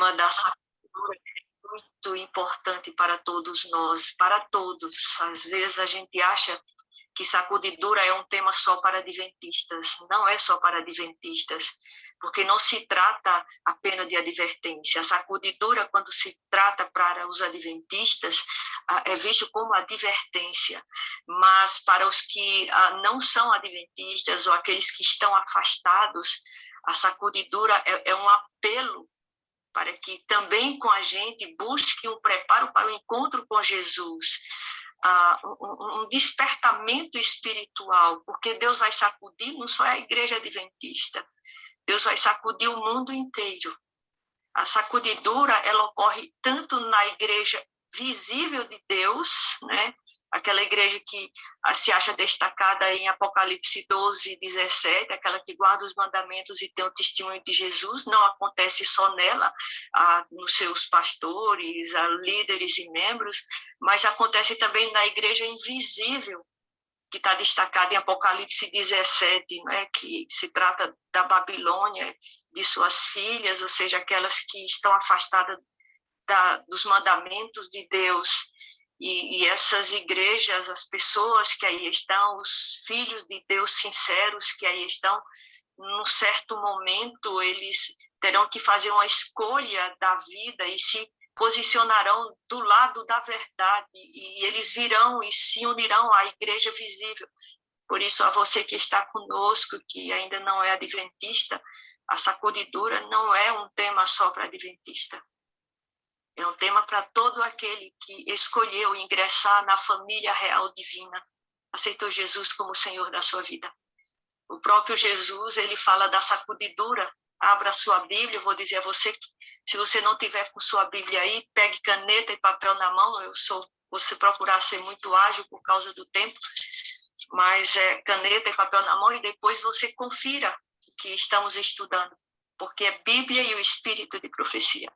tema da sacuditura é muito importante para todos nós, para todos. Às vezes a gente acha que sacudidura é um tema só para adventistas. Não é só para adventistas, porque não se trata apenas de advertência. A sacudidura, quando se trata para os adventistas, é visto como advertência. Mas para os que não são adventistas ou aqueles que estão afastados, a sacudidura é um apelo para que também com a gente busque um preparo para o encontro com Jesus, um despertamento espiritual, porque Deus vai sacudir, não só a igreja adventista, Deus vai sacudir o mundo inteiro. A sacudidura, ela ocorre tanto na igreja visível de Deus, né? Aquela igreja que se acha destacada em Apocalipse 12, 17, aquela que guarda os mandamentos e tem o testemunho de Jesus, não acontece só nela, nos seus pastores, líderes e membros, mas acontece também na igreja invisível, que está destacada em Apocalipse 17, né, que se trata da Babilônia, de suas filhas, ou seja, aquelas que estão afastadas dos mandamentos de Deus. E essas igrejas, as pessoas que aí estão, os filhos de Deus sinceros que aí estão, num certo momento, eles terão que fazer uma escolha da vida e se posicionarão do lado da verdade, e eles virão e se unirão à igreja visível. Por isso, a você que está conosco, que ainda não é adventista, a sacudidura não é um tema só para adventista. É um tema para todo aquele que escolheu ingressar na família real divina, aceitou Jesus como Senhor da sua vida. O próprio Jesus, ele fala da sacudidura. Abra a sua Bíblia, eu vou dizer a você que se você não tiver com sua Bíblia aí, pegue caneta e papel na mão. Você procurar ser muito ágil por causa do tempo, mas caneta e papel na mão, e depois você confira o que estamos estudando, porque é Bíblia e o Espírito de profecia.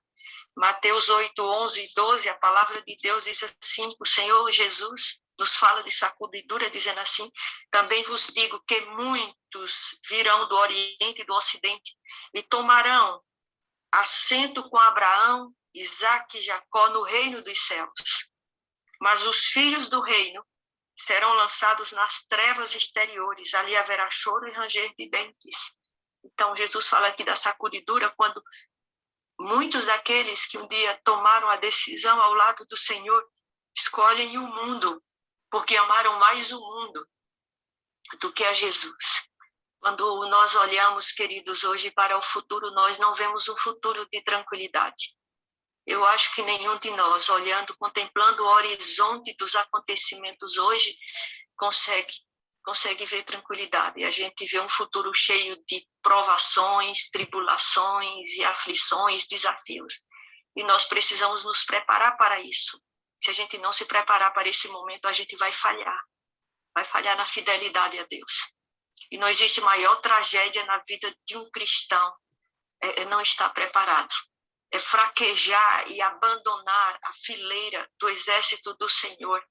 Mateus 8, 11 e 12, a palavra de Deus diz assim, o Senhor Jesus nos fala de sacudidura, dizendo assim, também vos digo que muitos virão do Oriente e do Ocidente e tomarão assento com Abraão, Isaque e Jacó no reino dos céus. Mas os filhos do reino serão lançados nas trevas exteriores, ali haverá choro e ranger de dentes. Então, Jesus fala aqui da sacudidura quando muitos daqueles que um dia tomaram a decisão ao lado do Senhor escolhem o mundo, porque amaram mais o mundo do que a Jesus. Quando nós olhamos, queridos, hoje para o futuro, nós não vemos um futuro de tranquilidade. Eu acho que nenhum de nós, olhando, contemplando o horizonte dos acontecimentos hoje, consegue ver tranquilidade. A gente vê um futuro cheio de provações, tribulações e aflições, desafios. E nós precisamos nos preparar para isso. Se a gente não se preparar para esse momento, a gente vai falhar na fidelidade a Deus. E não existe maior tragédia na vida de um cristão, é não estar preparado. É fraquejar e abandonar a fileira do exército do Senhor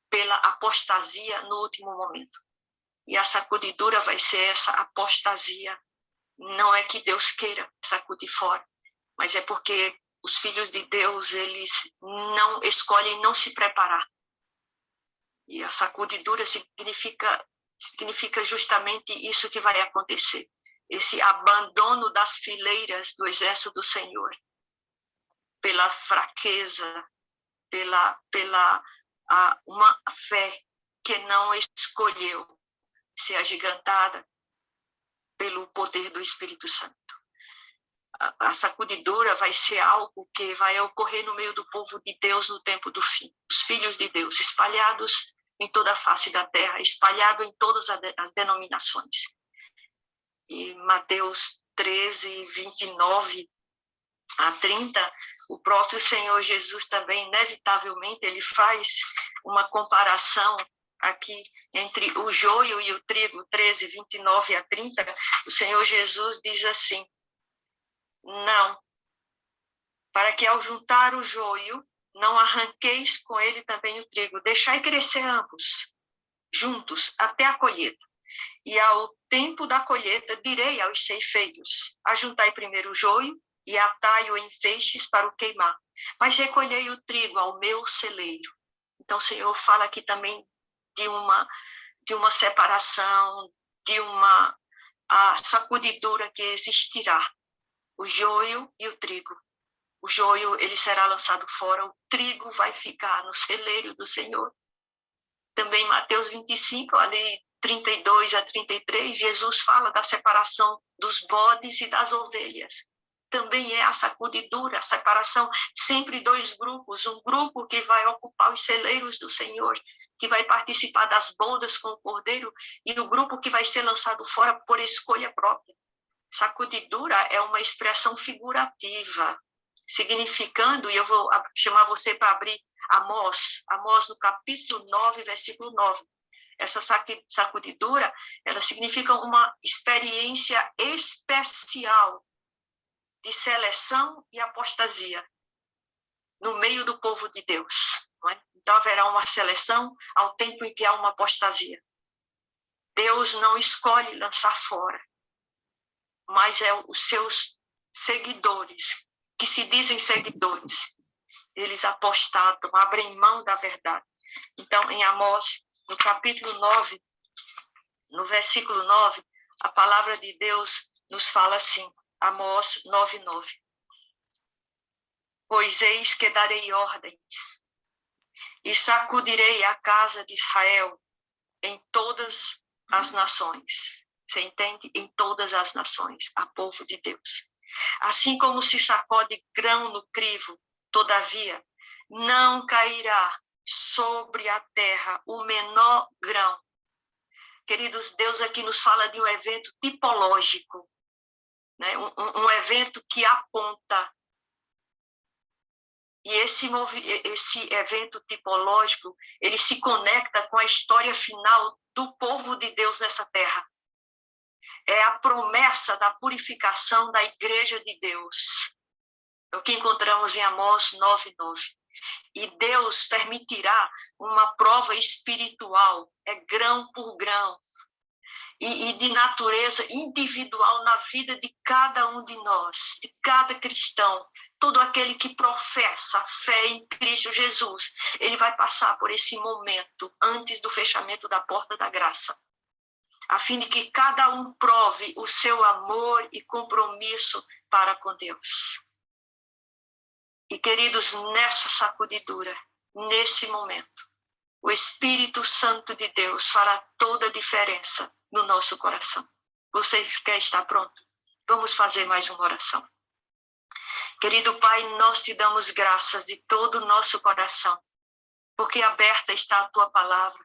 pela apostasia no último momento. E a sacudidura vai ser essa apostasia. Não é que Deus queira sacudir fora, mas é porque os filhos de Deus, eles não escolhem não se preparar. E a sacudidura significa justamente isso que vai acontecer. Esse abandono das fileiras do exército do Senhor, pela fraqueza, pela uma fé que não escolheu ser agigantada pelo poder do Espírito Santo. A sacudidura vai ser algo que vai ocorrer no meio do povo de Deus no tempo do fim. Os filhos de Deus espalhados em toda a face da terra, espalhados em todas as denominações. E Mateus 13, 29 a 30, o próprio Senhor Jesus também, inevitavelmente, ele faz uma comparação aqui entre o joio e o trigo, 13, 29 a 30, o Senhor Jesus diz assim, não, para que ao juntar o joio, não arranqueis com ele também o trigo, deixai crescer ambos, juntos, até a colheita. E ao tempo da colheita, direi aos ceifeiros, ajuntai primeiro o joio e atai-o em feixes para o queimar. Mas recolhei o trigo ao meu celeiro. Então, o Senhor fala aqui também de uma separação, de uma sacudidura que existirá. O joio e o trigo. O joio, ele será lançado fora, o trigo vai ficar no celeiro do Senhor. Também Mateus 25, ali 32 a 33, Jesus fala da separação dos bodes e das ovelhas. Também é a sacudidura, a separação, sempre dois grupos, um grupo que vai ocupar os celeiros do Senhor, que vai participar das bodas com o Cordeiro, e o grupo que vai ser lançado fora por escolha própria. Sacudidura é uma expressão figurativa, significando, e eu vou chamar você para abrir Amós no capítulo 9, versículo 9. Essa sacudidura, ela significa uma experiência especial de seleção e apostasia no meio do povo de Deus. Não é? Então haverá uma seleção ao tempo em que há uma apostasia. Deus não escolhe lançar fora, mas é os seus seguidores, que se dizem seguidores, eles apostatam, abrem mão da verdade. Então, em Amós, no capítulo 9, no versículo 9, a palavra de Deus nos fala assim, Amós 9:9. Pois eis que darei ordens, e sacudirei a casa de Israel em todas as nações. Você entende? Em todas as nações, a povo de Deus. Assim como se sacode grão no crivo, todavia, não cairá sobre a terra o menor grão. Queridos, Deus aqui nos fala de um evento tipológico, né? Um evento que aponta. E esse evento tipológico, ele se conecta com a história final do povo de Deus nessa terra. É a promessa da purificação da igreja de Deus. É o que encontramos em Amós 9:9. E Deus permitirá uma prova espiritual, é grão por grão, e de natureza individual na vida de cada um de nós, de cada cristão. Todo aquele que professa a fé em Cristo Jesus, ele vai passar por esse momento antes do fechamento da porta da graça, a fim de que cada um prove o seu amor e compromisso para com Deus. E, queridos, nessa sacudidura, nesse momento, o Espírito Santo de Deus fará toda a diferença no nosso coração. Você quer estar pronto? Vamos fazer mais uma oração. Querido Pai, nós te damos graças de todo o nosso coração, porque aberta está a tua palavra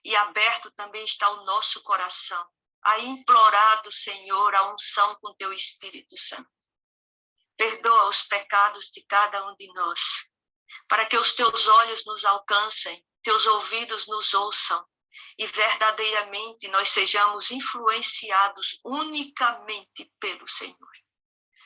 e aberto também está o nosso coração, a implorar do Senhor a unção com teu Espírito Santo. Perdoa os pecados de cada um de nós, para que os teus olhos nos alcancem, teus ouvidos nos ouçam, e verdadeiramente nós sejamos influenciados unicamente pelo Senhor.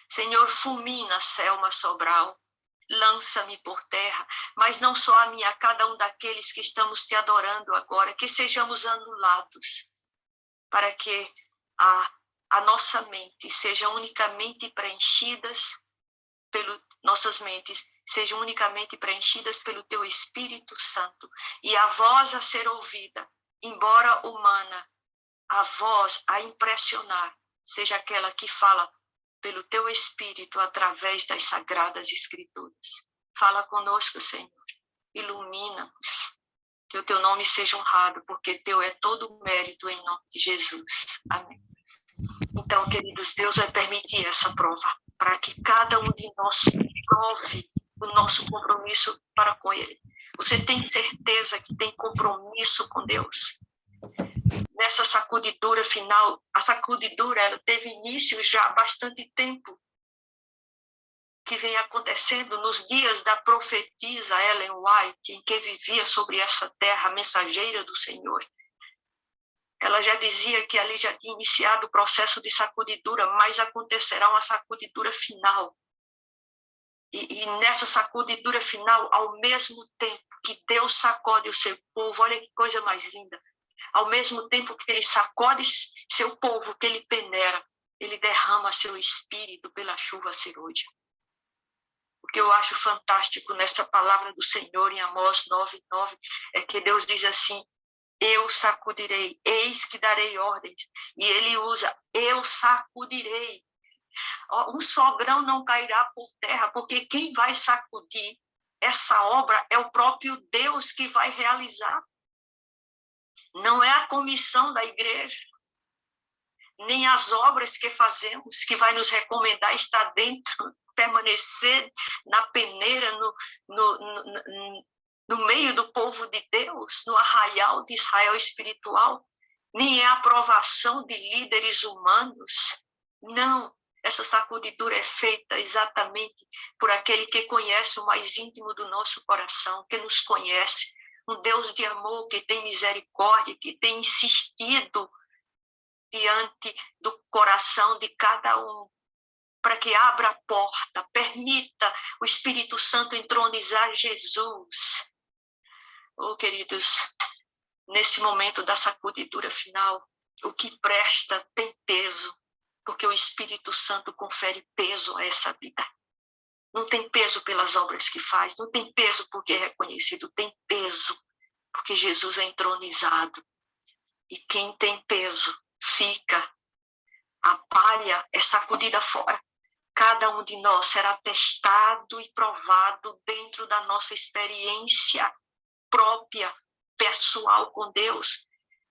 Senhor, fulmina Selma Sobral, lança-me por terra, mas não só a mim, a cada um daqueles que estamos te adorando agora, que sejamos anulados, para que a nossa mente seja unicamente nossas mentes sejam unicamente preenchidas pelo teu Espírito Santo, e a voz a ser ouvida, embora humana, a voz a impressionar, seja aquela que fala pelo teu Espírito através das Sagradas Escrituras. Fala conosco, Senhor, ilumina-nos, que o teu nome seja honrado, porque teu é todo o mérito em nome de Jesus. Amém. Então, queridos, Deus vai permitir essa prova, para que cada um de nós prove o nosso compromisso para com Ele. Você tem certeza que tem compromisso com Deus? Nessa sacudidura final, a sacudidura ela teve início já há bastante tempo, que vem acontecendo nos dias da profetisa Ellen White, em que vivia sobre essa terra, a mensageira do Senhor. Ela já dizia que ali já tinha iniciado o processo de sacudidura, mas acontecerá uma sacudidura final. E nessa sacudidura final, ao mesmo tempo que Deus sacode o seu povo, olha que coisa mais linda, ao mesmo tempo que ele sacode seu povo, que ele peneira, Ele derrama seu espírito pela chuva serôdia. O que eu acho fantástico nessa palavra do Senhor em Amós 9:9 é que Deus diz assim: eu sacudirei, eis que darei ordens. E ele usa, eu sacudirei. Um só grão não cairá por terra, porque quem vai sacudir essa obra é o próprio Deus que vai realizar. Não é a comissão da igreja, nem as obras que fazemos, que vai nos recomendar estar dentro, permanecer na peneira, no meio do povo de Deus, no arraial de Israel espiritual, nem é a aprovação de líderes humanos. Não, essa sacudidura é feita exatamente por aquele que conhece o mais íntimo do nosso coração, que nos conhece, um Deus de amor que tem misericórdia, que tem insistido diante do coração de cada um, para que abra a porta, permita o Espírito Santo entronizar Jesus. Oh, queridos, nesse momento da sacudidura final, o que presta tem peso, porque o Espírito Santo confere peso a essa vida. Não tem peso pelas obras que faz, não tem peso porque é reconhecido, tem peso porque Jesus é entronizado. E quem tem peso fica, a palha é sacudida fora. Cada um de nós será testado e provado dentro da nossa experiência própria, pessoal com Deus.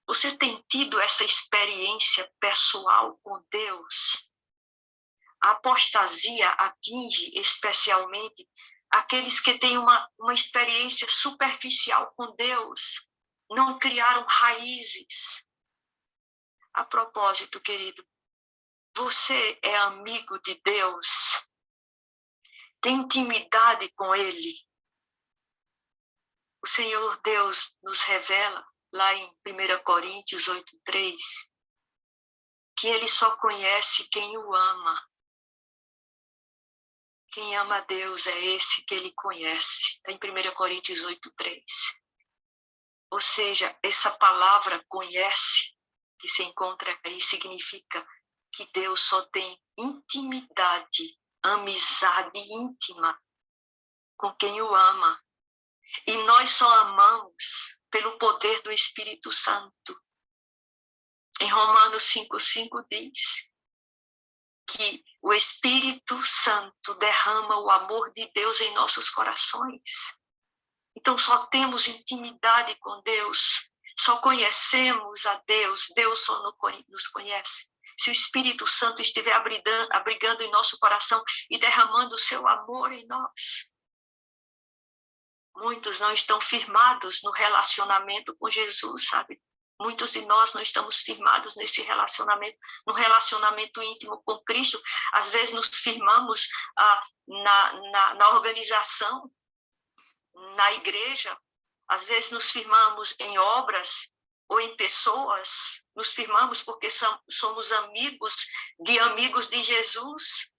Você tem tido essa experiência pessoal com Deus? A apostasia atinge especialmente aqueles que têm uma experiência superficial com Deus, não criaram raízes. A propósito, querido, você é amigo de Deus? Tem intimidade com Ele? O Senhor Deus nos revela, lá em 1 Coríntios 8:3, que Ele só conhece quem o ama. Quem ama a Deus é esse que Ele conhece. Está em 1 Coríntios 8:3. Ou seja, essa palavra conhece, que se encontra aí, significa que Deus só tem intimidade, amizade íntima com quem o ama. E nós só amamos pelo poder do Espírito Santo. Em Romanos 5:5 diz que o Espírito Santo derrama o amor de Deus em nossos corações. Então só temos intimidade com Deus, só conhecemos a Deus, Deus só nos conhece se o Espírito Santo estiver abrigando em nosso coração e derramando o seu amor em nós. Muitos não estão firmados no relacionamento com Jesus, sabe? Muitos de nós não estamos firmados nesse relacionamento, no relacionamento íntimo com Cristo. Às vezes nos firmamos na organização, na igreja. Às vezes nos firmamos em obras ou em pessoas. Nos firmamos porque somos amigos de Jesus.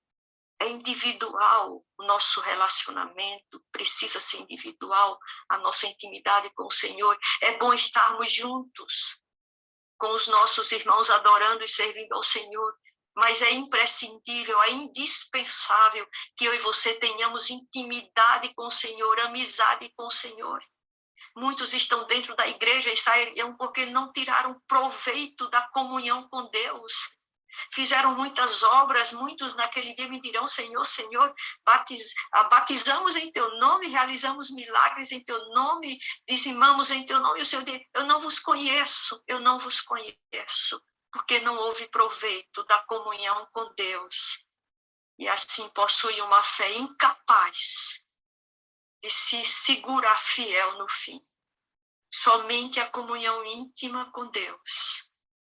É individual o nosso relacionamento, precisa ser individual a nossa intimidade com o Senhor. É bom estarmos juntos com os nossos irmãos adorando e servindo ao Senhor, mas é imprescindível, é indispensável que eu e você tenhamos intimidade com o Senhor, amizade com o Senhor. Muitos estão dentro da igreja e saíram porque não tiraram proveito da comunhão com Deus. Fizeram muitas obras, muitos naquele dia me dirão: Senhor, Senhor, batizamos em teu nome, realizamos milagres em teu nome, dizimamos em teu nome. E o Senhor diz: eu não vos conheço, porque não houve proveito da comunhão com Deus. E assim possui uma fé incapaz de se segurar fiel no fim. Somente a comunhão íntima com Deus,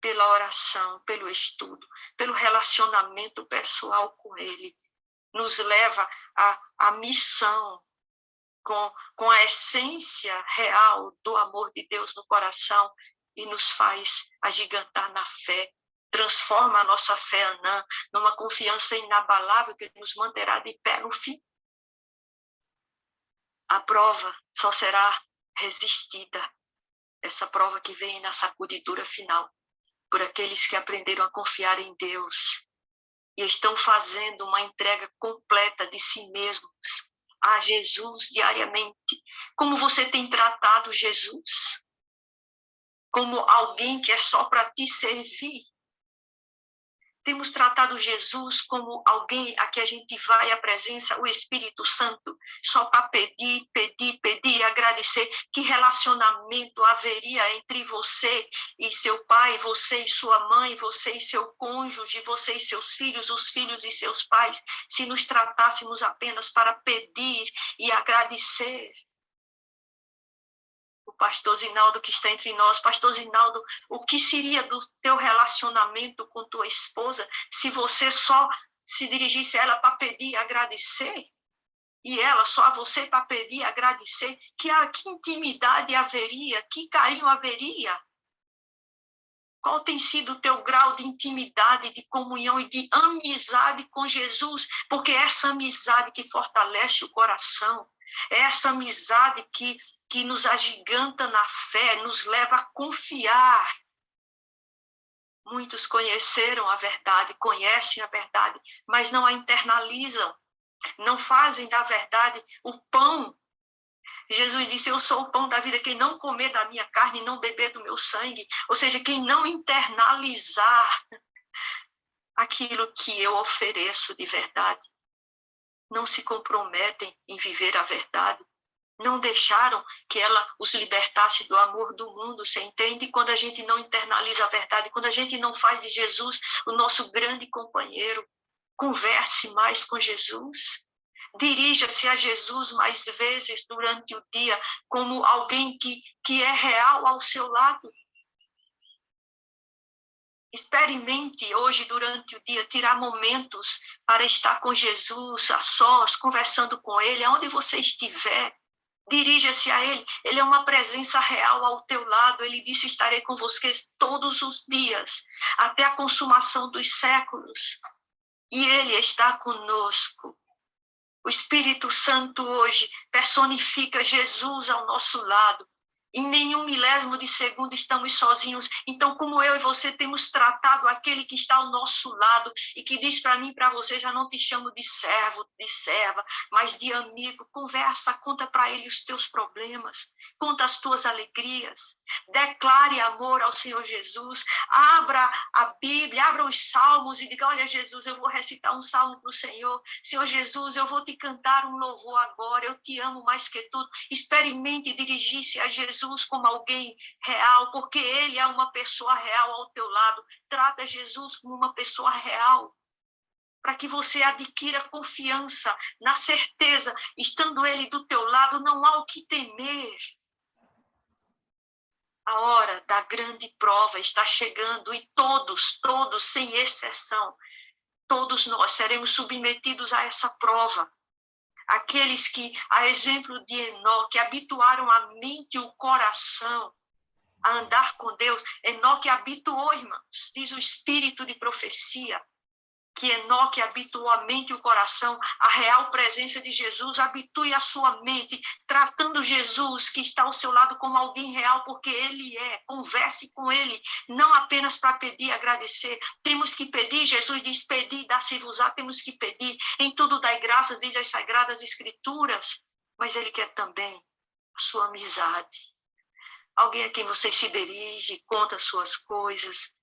pela oração, pelo estudo, pelo relacionamento pessoal com Ele, nos leva à missão, com a essência real do amor de Deus no coração e nos faz agigantar na fé, transforma a nossa fé anã numa confiança inabalável que nos manterá de pé no fim. A prova só será resistida, essa prova que vem na sacudidura final, por aqueles que aprenderam a confiar em Deus e estão fazendo uma entrega completa de si mesmos a Jesus diariamente. Como você tem tratado Jesus? Como alguém que é só para te servir? Temos tratado Jesus como alguém a que a gente vai à presença, o Espírito Santo, só para pedir, pedir, pedir, agradecer? Que relacionamento haveria entre você e seu pai, você e sua mãe, você e seu cônjuge, você e seus filhos, os filhos e seus pais, se nos tratássemos apenas para pedir e agradecer? O pastor Zinaldo que está entre nós. Pastor Zinaldo, o que seria do teu relacionamento com tua esposa se você só se dirigisse a ela para pedir e agradecer? E ela só a você para pedir e agradecer? Que intimidade haveria? Que carinho haveria? Qual tem sido o teu grau de intimidade, de comunhão e de amizade com Jesus? Porque é essa amizade que fortalece o coração, é essa amizade que nos agiganta na fé, nos leva a confiar. Muitos conheceram a verdade, conhecem a verdade, mas não a internalizam, não fazem da verdade o pão. Jesus disse, eu sou o pão da vida, quem não comer da minha carne e não beber do meu sangue, ou seja, quem não internalizar aquilo que eu ofereço de verdade, não se comprometem em viver a verdade. Não deixaram que ela os libertasse do amor do mundo, você entende? Quando a gente não internaliza a verdade, quando a gente não faz de Jesus o nosso grande companheiro, converse mais com Jesus, dirija-se a Jesus mais vezes durante o dia, como alguém que é real ao seu lado. Experimente hoje, durante o dia, tirar momentos para estar com Jesus, a sós, conversando com Ele, aonde você estiver. Dirija-se a Ele, Ele é uma presença real ao teu lado. Ele disse, estarei com vocês todos os dias, até a consumação dos séculos. E Ele está conosco. O Espírito Santo hoje personifica Jesus ao nosso lado. Em nenhum milésimo de segundo estamos sozinhos. Então, como eu e você temos tratado aquele que está ao nosso lado e que diz para mim e para você, já não te chamo de servo, de serva, mas de amigo. Conversa, conta para ele os teus problemas, conta as tuas alegrias. Declare amor ao Senhor Jesus. Abra a Bíblia, abra os salmos e diga, olha Jesus, eu vou recitar um salmo para o Senhor. Senhor Jesus, eu vou te cantar um louvor agora, eu te amo mais que tudo. Experimente dirigir-se a Jesus como alguém real, porque Ele é uma pessoa real ao teu lado. Trata Jesus como uma pessoa real, para que você adquira confiança, na certeza, estando Ele do teu lado, não há o que temer. A hora da grande prova está chegando e todos, sem exceção, todos nós seremos submetidos a essa prova. Aqueles que, a exemplo de Enoque, habituaram a mente e o coração a andar com Deus. Enoque habituou, irmãos, diz o espírito de profecia, que Enoque habituou a mente e o coração, a real presença de Jesus. Habitue a sua mente, tratando Jesus, que está ao seu lado, como alguém real, porque Ele é. Converse com Ele, não apenas para pedir e agradecer. Temos que pedir, Jesus diz, pedir, dá-se-vos-á. Temos que pedir, em tudo dai graças, diz as Sagradas Escrituras, mas Ele quer também a sua amizade. Alguém a quem você se dirige, conta as suas coisas,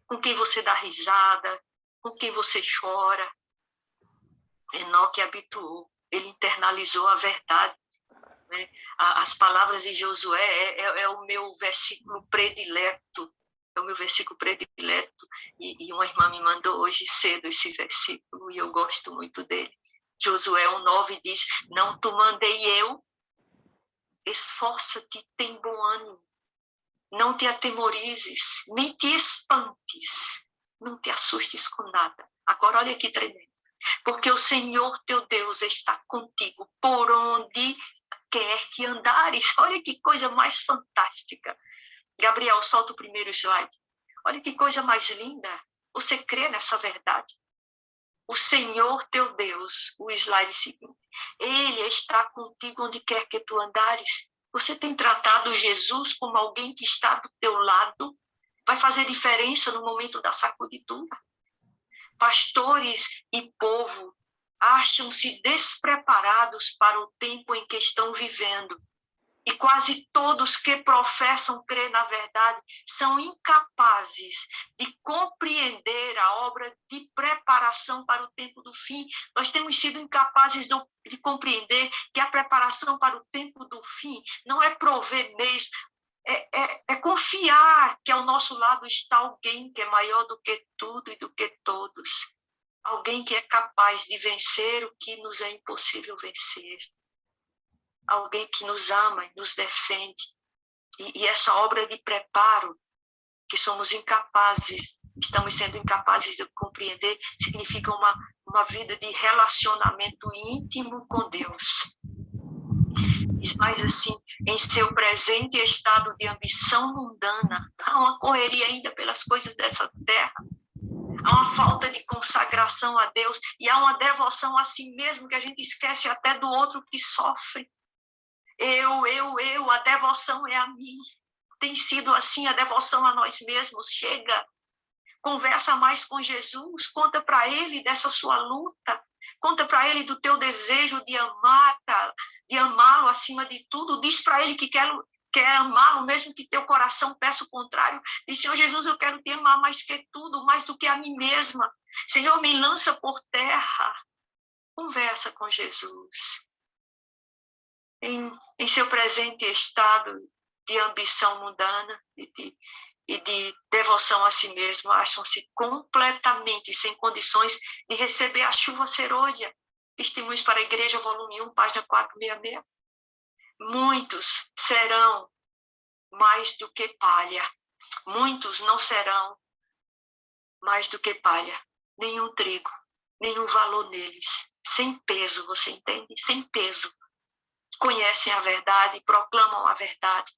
com quem você dá risada, com quem você chora. Enoque habituou, ele internalizou a verdade. Né? As palavras de Josué é o meu versículo predileto, é o meu versículo predileto, e uma irmã me mandou hoje cedo esse versículo, e eu gosto muito dele. Josué 1,9 diz, não te mandei eu, esforça-te, tem bom ânimo, não te atemorizes, nem te espantes, não te assustes com nada. Agora olha que tremendo. Porque o Senhor teu Deus está contigo por onde quer que andares. Olha que coisa mais fantástica. Gabriel, solta o primeiro slide. Olha que coisa mais linda. Você crê nessa verdade? O Senhor teu Deus, o slide seguinte, Ele está contigo onde quer que tu andares. Você tem tratado Jesus como alguém que está do teu lado? Vai fazer diferença no momento da sacudidura? pastores e povo acham-se despreparados para o tempo em que estão vivendo. E quase todos que professam crer na verdade são incapazes de compreender a obra de preparação para o tempo do fim. Nós temos sido incapazes de compreender que a preparação para o tempo do fim não é prover meios, é confiar que ao nosso lado está alguém que é maior do que tudo e do que todos. Alguém que é capaz de vencer o que nos é impossível vencer. Alguém que nos ama e nos defende. E essa obra de preparo, que somos incapazes, estamos sendo incapazes de compreender, significa uma vida de relacionamento íntimo com Deus. Mas assim, em seu presente estado de ambição mundana, há uma correria ainda pelas coisas dessa terra, há uma falta de consagração a Deus e há uma devoção a si mesmo que a gente esquece até do outro que sofre. A devoção é a mim. Tem sido assim a devoção a nós mesmos. Chega, conversa mais com Jesus, conta para ele dessa sua luta, conta para ele do teu desejo de amá-lo acima de tudo, diz para ele que quer amá-lo, mesmo que teu coração peça o contrário. Diz: Senhor Jesus, eu quero te amar mais que tudo, mais do que a mim mesma. Senhor, me lança por terra. Conversa com Jesus. Em seu presente estado de ambição mundana e de devoção a si mesmo, acham-se completamente sem condições de receber a chuva serôdia. Testemunhos para a Igreja, volume 1, página 466. Muitos serão mais do que palha. Muitos não serão mais do que palha. Nenhum trigo, nenhum valor neles. Sem peso, você entende? Sem peso. Conhecem a verdade, proclamam a verdade,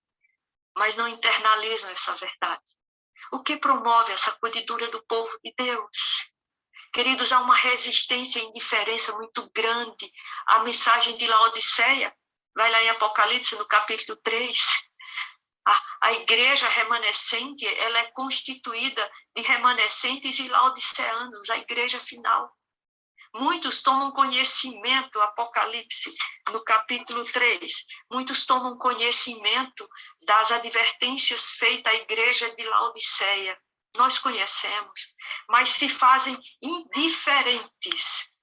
mas não internalizam essa verdade. O que promove a sacudidura do povo de Deus? Queridos, há uma resistência e indiferença muito grande à mensagem de Laodiceia. Vai lá em Apocalipse, no capítulo 3. A igreja remanescente, ela é constituída de remanescentes e laodiceanos, a igreja final. Muitos tomam conhecimento, Apocalipse, no capítulo 3, muitos tomam conhecimento das advertências feitas à igreja de Laodiceia. Nós conhecemos, mas se fazem indiferentes.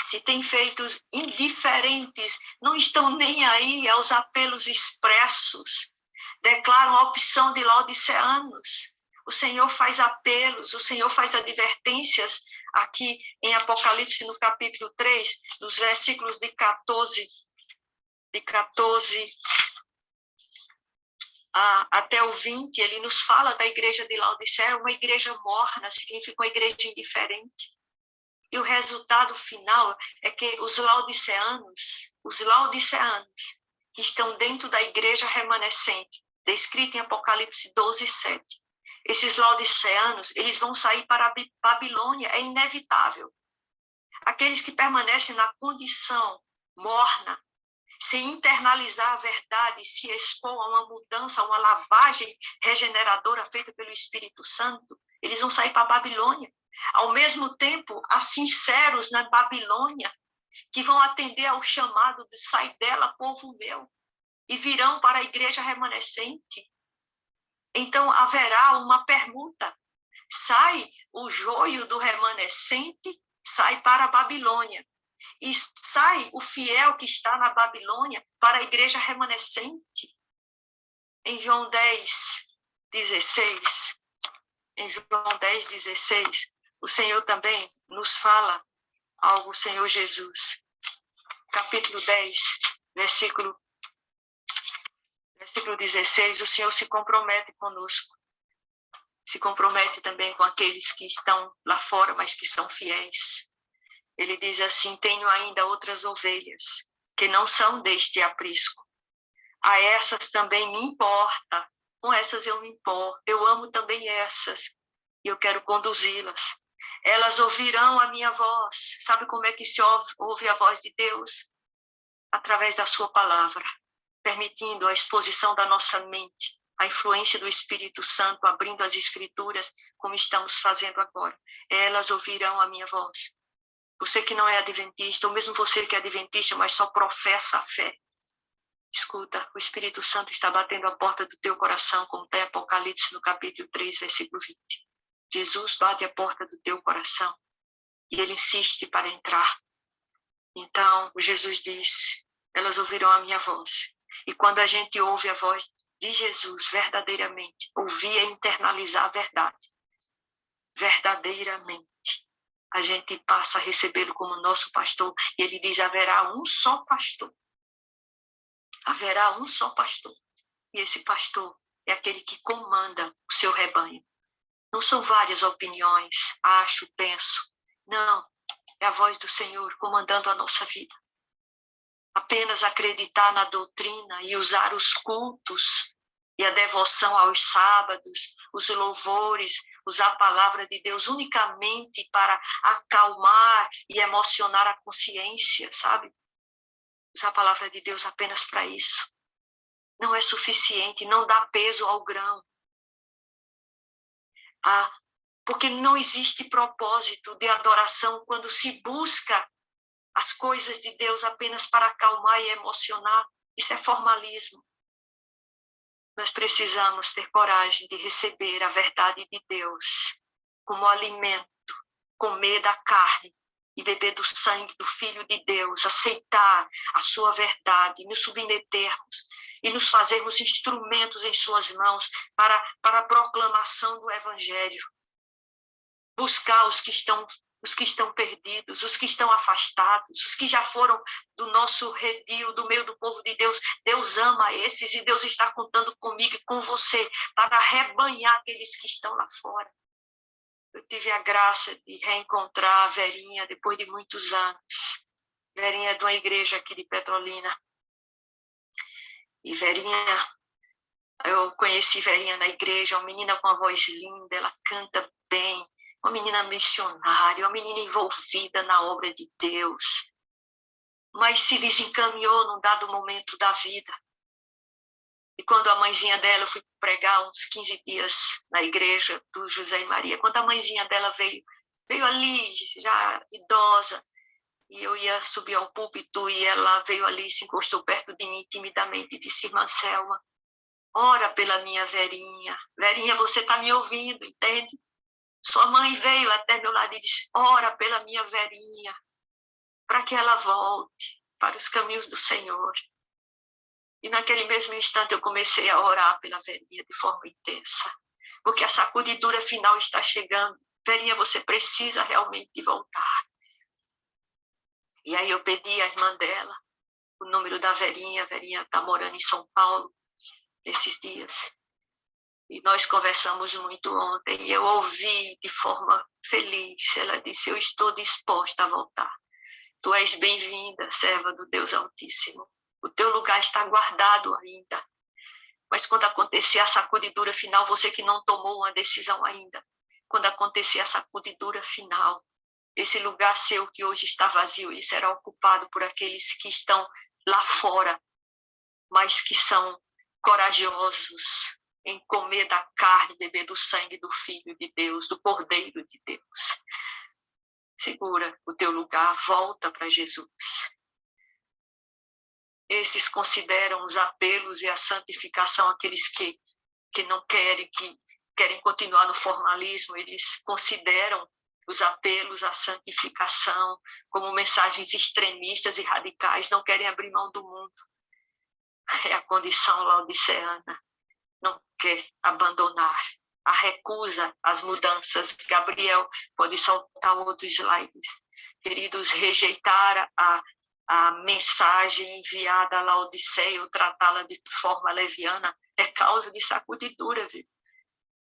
Se têm feitos indiferentes, não estão nem aí aos apelos expressos, declaram a opção de laodiceanos. O Senhor faz apelos, o Senhor faz advertências aqui em Apocalipse, no capítulo 3, dos versículos de 14 até o 20, ele nos fala da igreja de Laodiceia, uma igreja morna, significa uma igreja indiferente. E o resultado final é que os laodiceanos que estão dentro da igreja remanescente, descrita em Apocalipse 12, 7, esses laodiceanos, eles vão sair para a Babilônia, é inevitável. Aqueles que permanecem na condição morna, sem internalizar a verdade, se expor a uma mudança, a uma lavagem regeneradora feita pelo Espírito Santo, eles vão sair para a Babilônia. Ao mesmo tempo, há sinceros na Babilônia que vão atender ao chamado de sai dela, povo meu, e virão para a igreja remanescente. Então, haverá uma permuta. Sai o joio do remanescente, sai para a Babilônia. E sai o fiel que está na Babilônia para a igreja remanescente. Em João 10:16, o Senhor também nos fala algo, o Senhor Jesus. Capítulo 10, versículo 16, o Senhor se compromete conosco. Se compromete também com aqueles que estão lá fora, mas que são fiéis. Ele diz assim: tenho ainda outras ovelhas, que não são deste aprisco. A essas também me importa. Com essas eu me importo. Eu amo também essas. E eu quero conduzi-las. Elas ouvirão a minha voz. Sabe como é que se ouve a voz de Deus? Através da sua palavra. Permitindo a exposição da nossa mente a influência do Espírito Santo, abrindo as Escrituras, como estamos fazendo agora. Elas ouvirão a minha voz. Você que não é adventista, ou mesmo você que é adventista, mas só professa a fé, escuta, o Espírito Santo está batendo a porta do teu coração, como tem Apocalipse no capítulo 3, versículo 20. Jesus bate a porta do teu coração e ele insiste para entrar. Então, Jesus diz, elas ouvirão a minha voz. E quando a gente ouve a voz de Jesus verdadeiramente, ouvir é internalizar a verdade. Verdadeiramente, a gente passa a recebê-lo como nosso pastor. E ele diz, haverá um só pastor. Haverá um só pastor. E esse pastor é aquele que comanda o seu rebanho. Não são várias opiniões, acho, penso. Não, é a voz do Senhor comandando a nossa vida. Apenas acreditar na doutrina e usar os cultos e a devoção aos sábados, os louvores, usar a palavra de Deus unicamente para acalmar e emocionar a consciência, sabe? Usar a palavra de Deus apenas para isso. Não é suficiente, não dá peso ao grão. Porque não existe propósito de adoração quando se busca as coisas de Deus apenas para acalmar e emocionar. Isso é formalismo. Nós precisamos ter coragem de receber a verdade de Deus como alimento, comer da carne e beber do sangue do Filho de Deus, aceitar a sua verdade, nos submetermos e nos fazermos instrumentos em suas mãos para a proclamação do Evangelho. Buscar os que estão perdidos, os que estão afastados, os que já foram do nosso redil, do meio do povo de Deus. Deus ama esses e Deus está contando comigo e com você para arrebanhar aqueles que estão lá fora. Eu tive a graça de reencontrar a Verinha depois de muitos anos. Verinha é de uma igreja aqui de Petrolina. E Verinha, eu conheci Verinha na igreja, uma menina com uma voz linda, ela canta bem. Uma menina missionária, uma menina envolvida na obra de Deus, mas se desencaminhou num dado momento da vida. E quando a mãezinha dela, eu fui pregar uns 15 dias na igreja do José e Maria, quando a mãezinha dela veio ali, já idosa, e eu ia subir ao púlpito, e ela veio ali, se encostou perto de mim timidamente e disse, irmã Selma, ora pela minha Verinha. Verinha, você está me ouvindo, entende? Sua mãe veio até meu lado e disse, ora pela minha Verinha, para que ela volte para os caminhos do Senhor. E naquele mesmo instante eu comecei a orar pela Verinha de forma intensa, porque a sacudidura final está chegando. Verinha, você precisa realmente voltar. E aí eu pedi à irmã dela o número da Verinha. A Verinha está morando em São Paulo nesses dias. E nós conversamos muito ontem e eu ouvi de forma feliz. Ela disse, eu estou disposta a voltar. Tu és bem-vinda, serva do Deus Altíssimo. O teu lugar está guardado ainda. Mas quando acontecer a sacudidura final, você que não tomou uma decisão ainda, quando acontecer a sacudidura final, esse lugar seu que hoje está vazio, ele será ocupado por aqueles que estão lá fora, mas que são corajosos em comer da carne, beber do sangue do Filho de Deus, do Cordeiro de Deus. Segura o teu lugar, volta para Jesus. Esses consideram os apelos e a santificação, aqueles que não querem, que querem continuar no formalismo, eles consideram os apelos à santificação como mensagens extremistas e radicais, não querem abrir mão do mundo. É a condição laodiceana. Não quer abandonar, a recusa às mudanças. Gabriel, pode soltar outros slides. Queridos, rejeitar a mensagem enviada à Laodiceia ou tratá-la de forma leviana é causa de sacudidura, viu?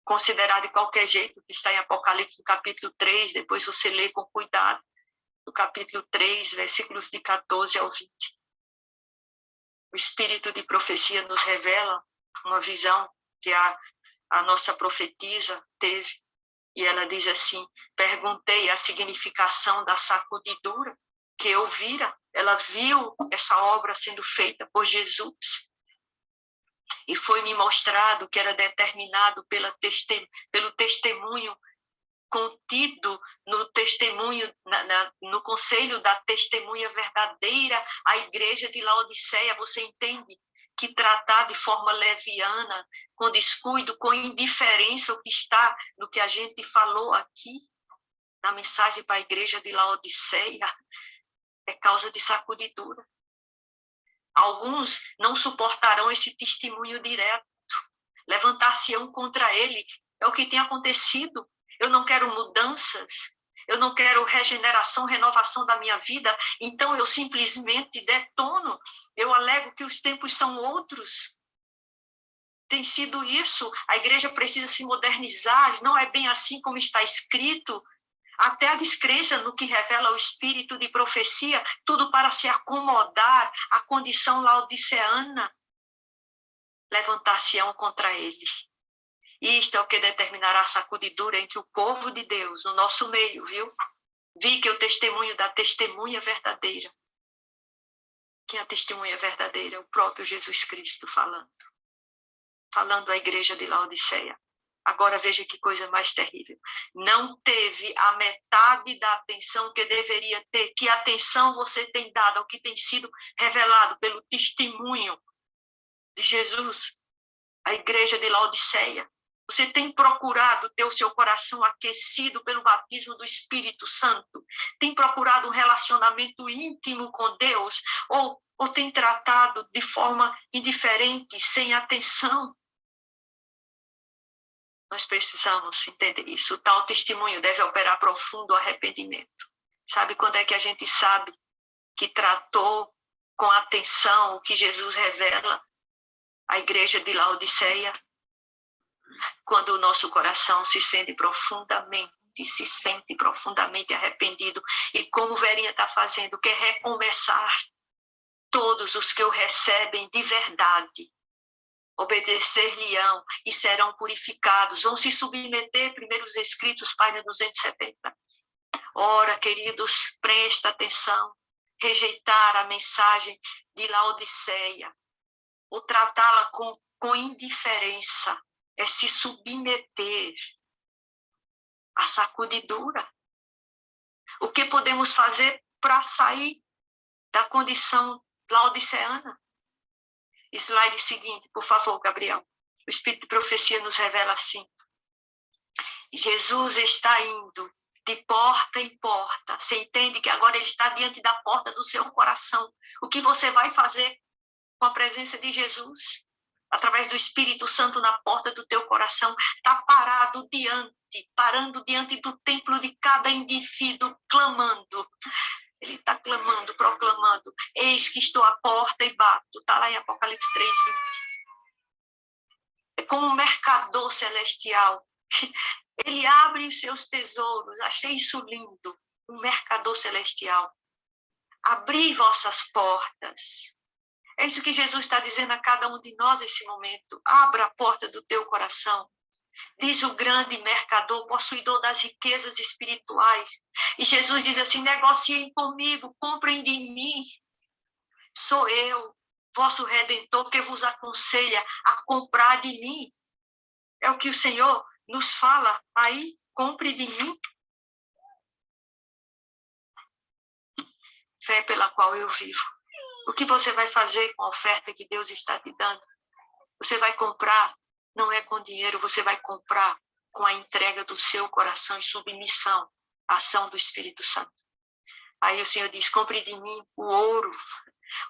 Considerar de qualquer jeito, que está em Apocalipse, no capítulo 3, depois você lê com cuidado, no capítulo 3, versículos de 14 ao 20. O espírito de profecia nos revela uma visão que a nossa profetisa teve, e ela diz assim, perguntei a significação da sacudidura que eu vira. Ela viu essa obra sendo feita por Jesus. E foi-me mostrado que era determinado pelo testemunho contido no testemunho, no conselho da testemunha verdadeira, a igreja de Laodiceia. Você entende que tratar de forma leviana, com descuido, com indiferença, o que está no que a gente falou aqui, na mensagem para a igreja de Laodiceia, é causa de sacudidura. Alguns não suportarão esse testemunho direto, levantar-se-ão contra ele. É o que tem acontecido. Eu não quero mudanças, eu não quero regeneração, renovação da minha vida, então eu simplesmente detono, eu alego que os tempos são outros. Tem sido isso, a igreja precisa se modernizar, não é bem assim como está escrito. Até a descrença no que revela o espírito de profecia, tudo para se acomodar à condição laodiceana, levantar-se-ão contra ele. Isto é o que determinará a sacudidura entre o povo de Deus, no nosso meio, viu? Vi que o testemunho da testemunha verdadeira. Quem é a testemunha verdadeira? O próprio Jesus Cristo falando. Falando à igreja de Laodiceia. Agora veja que coisa mais terrível. Não teve a metade da atenção que deveria ter. Que atenção você tem dado ao que tem sido revelado pelo testemunho de Jesus, a igreja de Laodiceia? Você tem procurado ter o seu coração aquecido pelo batismo do Espírito Santo? Tem procurado um relacionamento íntimo com Deus? Ou tem tratado de forma indiferente, sem atenção? Nós precisamos entender isso. O tal testemunho deve operar profundo arrependimento. Sabe quando é que a gente sabe que tratou com atenção o que Jesus revela à igreja de Laodiceia? Quando o nosso coração se sente profundamente arrependido, e como Verinha está fazendo, quer recomeçar. Todos os que o recebem de verdade obedecer-lhe-ão e serão purificados, vão se submeter, primeiros escritos, página 270. Ora, queridos, presta atenção, rejeitar a mensagem de Laodiceia, ou tratá-la com indiferença, é se submeter à sacudidura. O que podemos fazer para sair da condição laodiceana? Slide seguinte, por favor, Gabriel. O Espírito de Profecia nos revela assim. Jesus está indo de porta em porta. Você entende que agora ele está diante da porta do seu coração. O que você vai fazer com a presença de Jesus? Através do Espírito Santo na porta do teu coração, está parando diante do templo de cada indivíduo, clamando. Ele está clamando, proclamando, eis que estou à porta e bato. Está lá em Apocalipse 3:20. É como um mercador celestial. Ele abre os seus tesouros. Achei isso lindo. Um mercador celestial. Abri vossas portas. É isso que Jesus está dizendo a cada um de nós nesse momento. Abra a porta do teu coração. Diz o grande mercador, possuidor das riquezas espirituais. E Jesus diz assim, negociem comigo, comprem de mim. Sou eu, vosso Redentor, que vos aconselha a comprar de mim. É o que o Senhor nos fala aí, compre de mim. Fé pela qual eu vivo. O que você vai fazer com a oferta que Deus está te dando? Você vai comprar, não é com dinheiro, você vai comprar com a entrega do seu coração e submissão à ação do Espírito Santo. Aí o Senhor diz, compre de mim o ouro.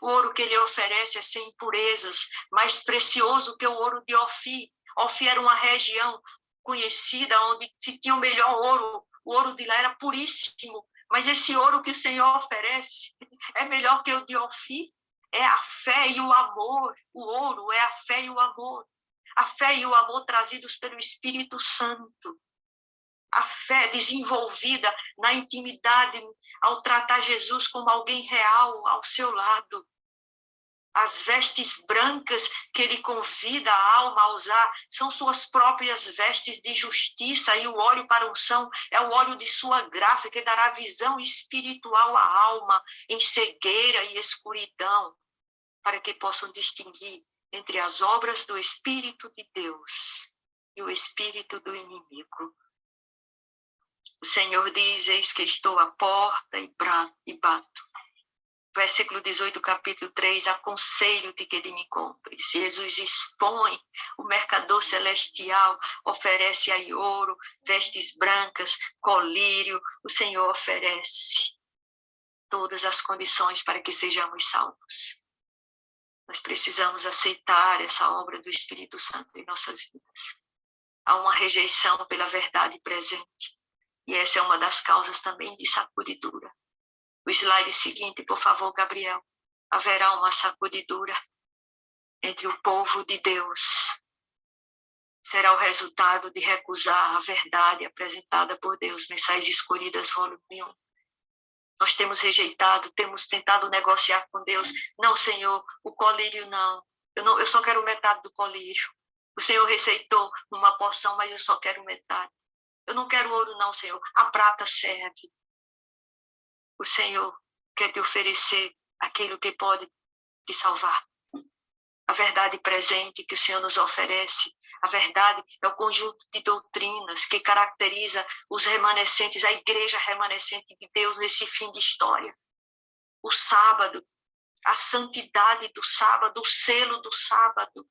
O ouro que ele oferece é sem impurezas, mais precioso que o ouro de Ofir. Ofir era uma região conhecida onde se tinha o melhor ouro. O ouro de lá era puríssimo. Mas esse ouro que o Senhor oferece é melhor que o de Ofir. É a fé e o amor. O ouro é a fé e o amor. A fé e o amor trazidos pelo Espírito Santo. A fé desenvolvida na intimidade, ao tratar Jesus como alguém real ao seu lado. As vestes brancas que ele convida a alma a usar são suas próprias vestes de justiça, e o óleo para unção é o óleo de sua graça, que dará visão espiritual à alma em cegueira e escuridão, para que possam distinguir entre as obras do Espírito de Deus e o espírito do inimigo. O Senhor diz: eis que estou à porta e bato. Versículo 18, capítulo 3, aconselho-te que ele me compre. Jesus expõe o mercador celestial, oferece aí ouro, vestes brancas, colírio. O Senhor oferece todas as condições para que sejamos salvos. Nós precisamos aceitar essa obra do Espírito Santo em nossas vidas. Há uma rejeição pela verdade presente. E essa é uma das causas também de sacudidura. O slide seguinte, por favor, Gabriel. Haverá uma sacudidura entre o povo de Deus. Será o resultado de recusar a verdade apresentada por Deus. Mensagens Escolhidas, volume 1. Nós temos rejeitado, temos tentado negociar com Deus. Não, Senhor, o colírio não. Eu só quero metade do colírio. O Senhor receitou uma porção, mas eu só quero metade. Eu não quero ouro não, Senhor. A prata serve. O Senhor quer te oferecer aquilo que pode te salvar. A verdade presente que o Senhor nos oferece. A verdade é o conjunto de doutrinas que caracteriza os remanescentes, a igreja remanescente de Deus nesse fim de história. O sábado, a santidade do sábado, o selo do sábado,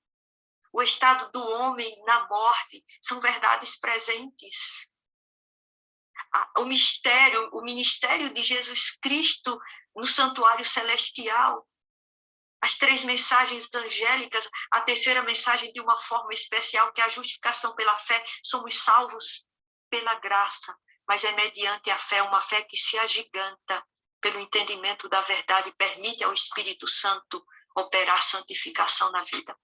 o estado do homem na morte, são verdades presentes. O ministério de Jesus Cristo no santuário celestial, as 3 mensagens angélicas, a terceira mensagem de uma forma especial, que é a justificação pela fé. Somos salvos pela graça, mas é mediante a fé, uma fé que se agiganta pelo entendimento da verdade e permite ao Espírito Santo operar santificação na vida.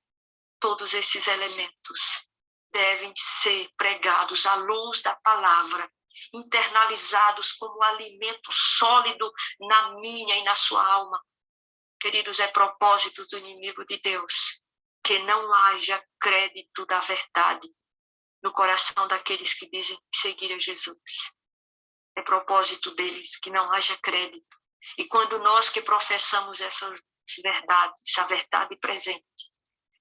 Todos esses elementos devem ser pregados à luz da palavra, internalizados como alimento sólido na minha e na sua alma. Queridos, é propósito do inimigo de Deus que não haja crédito da verdade no coração daqueles que dizem seguir a Jesus. É propósito deles que não haja crédito. E quando nós que professamos essas verdades, a verdade presente,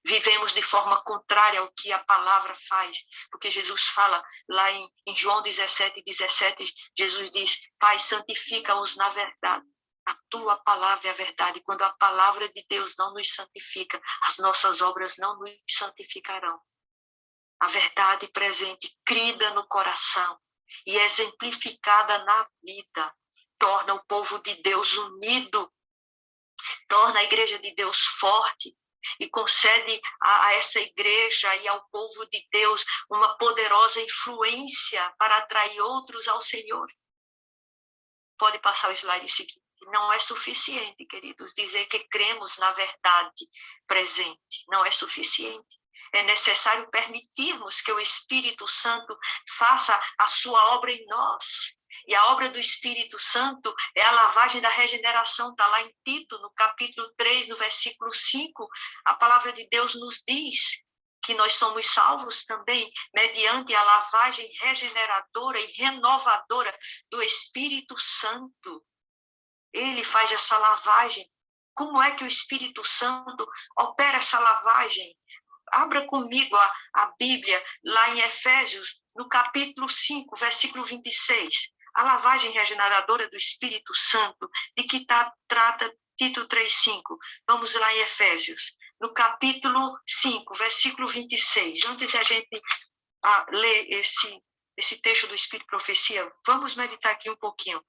vivemos de forma contrária ao que a palavra faz, porque Jesus fala lá em João 17:17, Jesus diz: Pai, santifica-os na verdade. A tua palavra é a verdade. Quando a palavra de Deus não nos santifica, as nossas obras não nos santificarão. A verdade presente, crida no coração e exemplificada na vida, torna o povo de Deus unido, torna a igreja de Deus forte, e concede a essa igreja e ao povo de Deus uma poderosa influência para atrair outros ao Senhor. Pode passar o slide seguinte. Não é suficiente, queridos, dizer que cremos na verdade presente. Não é suficiente. É necessário permitirmos que o Espírito Santo faça a sua obra em nós. E a obra do Espírito Santo é a lavagem da regeneração. Está lá em Tito, no capítulo 3, no versículo 5. A palavra de Deus nos diz que nós somos salvos também mediante a lavagem regeneradora e renovadora do Espírito Santo. Ele faz essa lavagem. Como é que o Espírito Santo opera essa lavagem? Abra comigo a Bíblia, lá em Efésios, no capítulo 5, versículo 26. A lavagem regeneradora do Espírito Santo, de que trata Tito 3,5. Vamos lá em Efésios, no capítulo 5, versículo 26. Antes de a gente ler esse texto do Espírito e Profecia, vamos meditar aqui um pouquinho.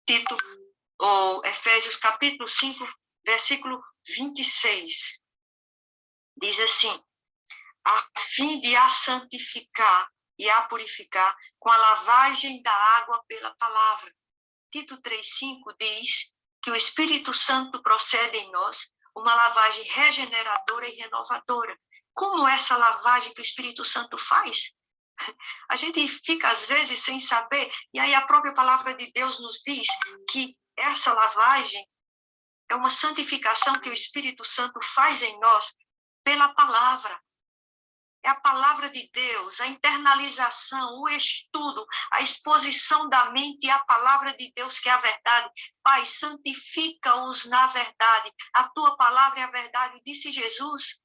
Tito, ou Efésios, capítulo 5, versículo 26. Diz assim: a fim de a santificar e a purificar com a lavagem da água pela palavra. Tito 3,5 diz que o Espírito Santo procede em nós uma lavagem regeneradora e renovadora. Como essa lavagem que o Espírito Santo faz? A gente fica, às vezes, sem saber, e aí a própria palavra de Deus nos diz que essa lavagem é uma santificação que o Espírito Santo faz em nós pela palavra. É a palavra de Deus, a internalização, o estudo, a exposição da mente e a palavra de Deus, que é a verdade. Pai, santifica-os na verdade. A tua palavra é a verdade, disse Jesus.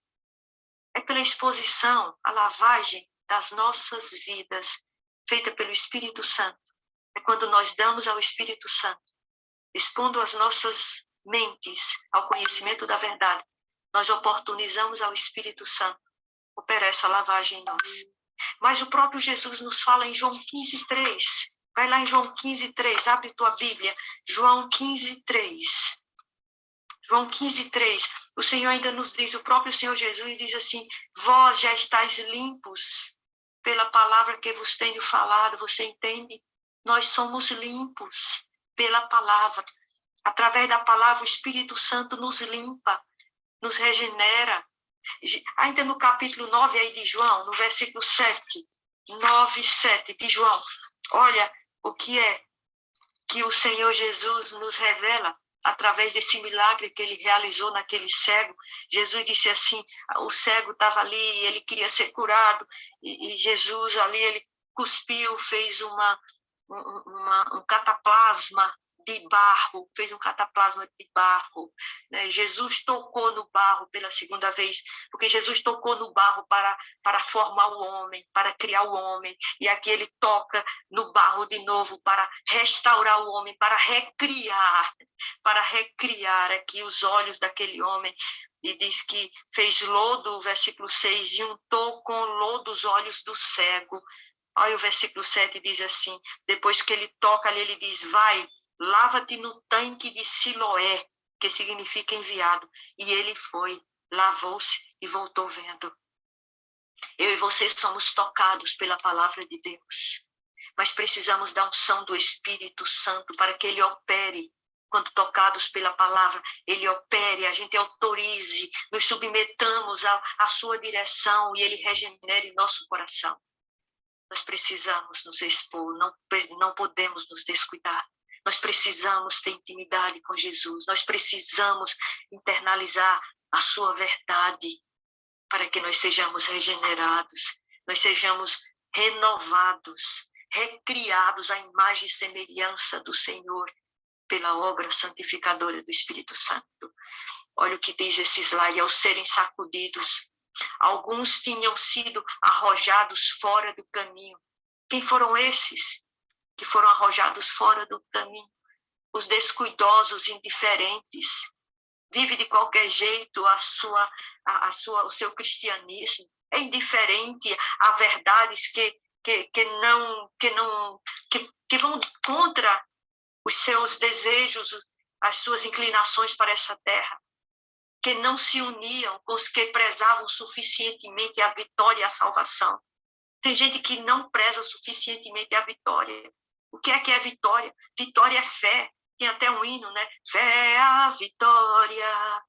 É pela exposição, a lavagem das nossas vidas, feita pelo Espírito Santo. É quando nós damos ao Espírito Santo, expondo as nossas mentes ao conhecimento da verdade, nós oportunizamos ao Espírito Santo operar essa lavagem em nós. Mas o próprio Jesus nos fala em João 15:3. Vai lá em João 15:3, abre tua Bíblia. João 15:3. João 15:3. O Senhor ainda nos diz, o próprio Senhor Jesus diz assim: vós já estáis limpos pela palavra que vos tenho falado. Você entende? Nós somos limpos pela palavra. Através da palavra, o Espírito Santo nos limpa, nos regenera. Ainda no capítulo 9 aí de João, no versículo 7, 9:7 de João, olha o que é que o Senhor Jesus nos revela através desse milagre que ele realizou naquele cego. Jesus disse assim, o cego estava ali, ele queria ser curado, e Jesus ali, ele cuspiu, fez um cataplasma de barro, fez um cataplasma de barro, né? Jesus tocou no barro pela segunda vez, porque Jesus tocou no barro para formar o homem, para criar o homem, e aqui ele toca no barro de novo para restaurar o homem, para recriar aqui os olhos daquele homem, e diz que fez lodo, versículo 6, e untou com lodo os olhos do cego. Olha o versículo 7, diz assim, depois que ele toca ali, ele diz, vai, lava-te no tanque de Siloé, que significa enviado. E ele foi, lavou-se e voltou vendo. Eu e você somos tocados pela palavra de Deus, mas precisamos da unção do Espírito Santo para que ele opere. Quando tocados pela palavra, ele opere, a gente autorize, nos submetamos à sua direção e ele regenere nosso coração. Nós precisamos nos expor, não podemos nos descuidar. Nós precisamos ter intimidade com Jesus. Nós precisamos internalizar a sua verdade para que nós sejamos regenerados, nós sejamos renovados, recriados à imagem e semelhança do Senhor pela obra santificadora do Espírito Santo. Olha o que diz esse slide, ao serem sacudidos, alguns tinham sido arrojados fora do caminho. Quem foram esses que foram arrojados fora do caminho? Os descuidosos, indiferentes. Vive de qualquer jeito o seu cristianismo. É indiferente a verdades que vão contra os seus desejos, as suas inclinações para essa terra. Que não se uniam com os que prezavam suficientemente a vitória e a salvação. Tem gente que não preza suficientemente a vitória. O que é vitória? Vitória é fé. Tem até um hino, né? Fé é a vitória.